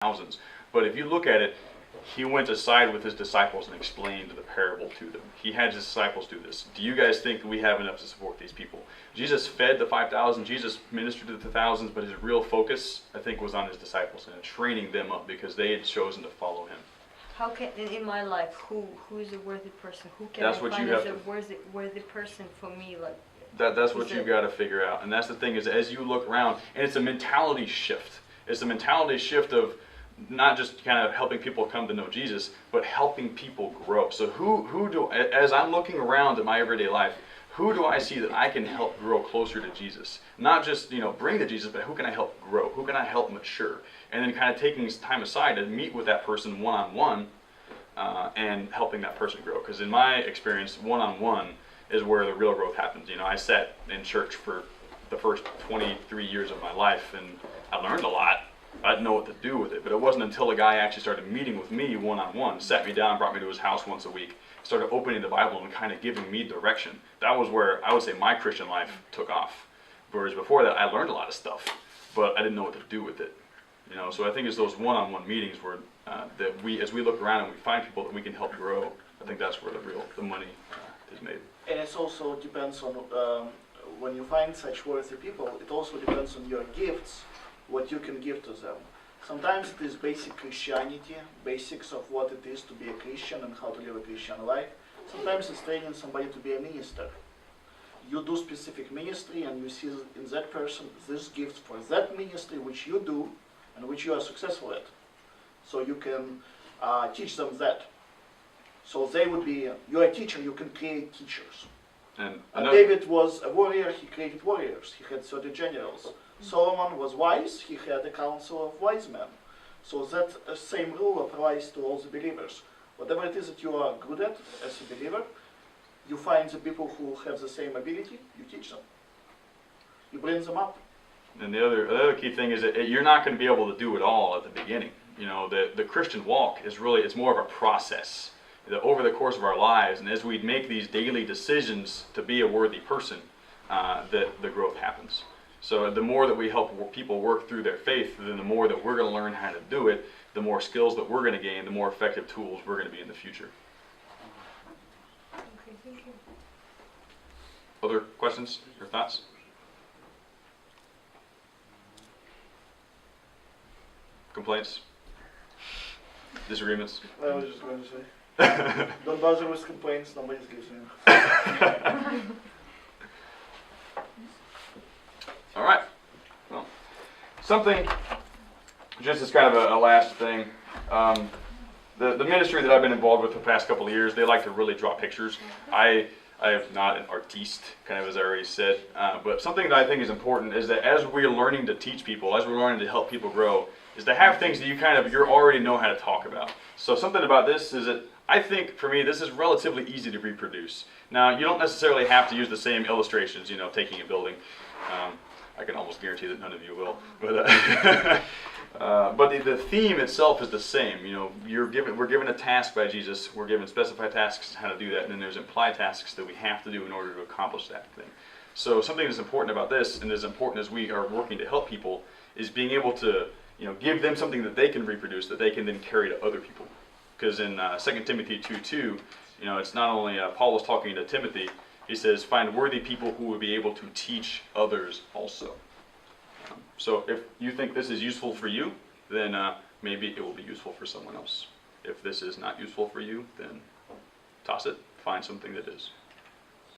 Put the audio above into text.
thousands. But if you look at it, he went aside with his disciples and explained the parable to them. He had his disciples do this. Do you guys think we have enough to support these people? Jesus fed the 5,000. Jesus ministered to the thousands, but his real focus, I think, was on his disciples and training them up because they had chosen to follow him. How can, in my life, who is a worthy person? Who can That's I what find you as have a worthy person for me? Like that's what you've got to figure out. And that's the thing is, as you look around, and it's a mentality shift. It's a mentality shift of not just kind of helping people come to know Jesus, but helping people grow. So who do, as I'm looking around at my everyday life, who do I see that I can help grow closer to Jesus? Not just, bring to Jesus, but who can I help grow? Who can I help mature? And then kind of taking time aside to meet with that person one-on-one and helping that person grow. Because in my experience, one-on-one is where the real growth happens. I sat in church for the first 23 years of my life, and I learned a lot. I didn't know what to do with it, but it wasn't until a guy actually started meeting with me one-on-one, sat me down, brought me to his house once a week, started opening the Bible and kind of giving me direction. That was where I would say my Christian life took off. Whereas before that, I learned a lot of stuff, but I didn't know what to do with it. So I think it's those one-on-one meetings where that we, as we look around and we find people that we can help grow. I think that's where the money is made. And it also depends on when you find such worthy people. It also depends on your gifts, what you can give to them. Sometimes it is basic Christianity, basics of what it is to be a Christian and how to live a Christian life. Sometimes it's training somebody to be a minister. You do specific ministry and you see in that person this gift for that ministry which you do and which you are successful at. So you can teach them that. So they would be, you're a teacher, you can create teachers. And David was a warrior, he created warriors. He had 30 generals. Solomon was wise, he had a council of wise men. So that same rule applies to all the believers. Whatever it is that you are good at as a believer, you find the people who have the same ability, you teach them. You bring them up. And the other key thing is that you're not going to be able to do it all at the beginning. The Christian walk is really, it's more of a process. That over the course of our lives, and as we make these daily decisions to be a worthy person, that the growth happens. So the more that we help people work through their faith, then the more that we're going to learn how to do it, the more skills that we're going to gain, the more effective tools we're going to be in the future. Okay, thank you. Other questions or thoughts? Complaints? Disagreements? I was just going to say, don't bother with complaints, nobody's listening. All right. Well, something, just as kind of a last thing, the ministry that I've been involved with the past couple of years, they like to really draw pictures. I am not an artiste, kind of as I already said, but something that I think is important is that as we're learning to teach people, as we're learning to help people grow, is to have things that you already know how to talk about. So something about this is that I think, for me, this is relatively easy to reproduce. Now, you don't necessarily have to use the same illustrations, taking a building. I can almost guarantee that none of you will. But the theme itself is the same. We're given a task by Jesus. We're given specified tasks how to do that, and then there's implied tasks that we have to do in order to accomplish that thing. So something that's important about this, and as important as we are working to help people, is being able to give them something that they can reproduce, that they can then carry to other people. Because in 2 Timothy 2:2, it's not only Paul was talking to Timothy. He says, find worthy people who will be able to teach others also. So if you think this is useful for you, then maybe it will be useful for someone else. If this is not useful for you, then toss it, find something that is.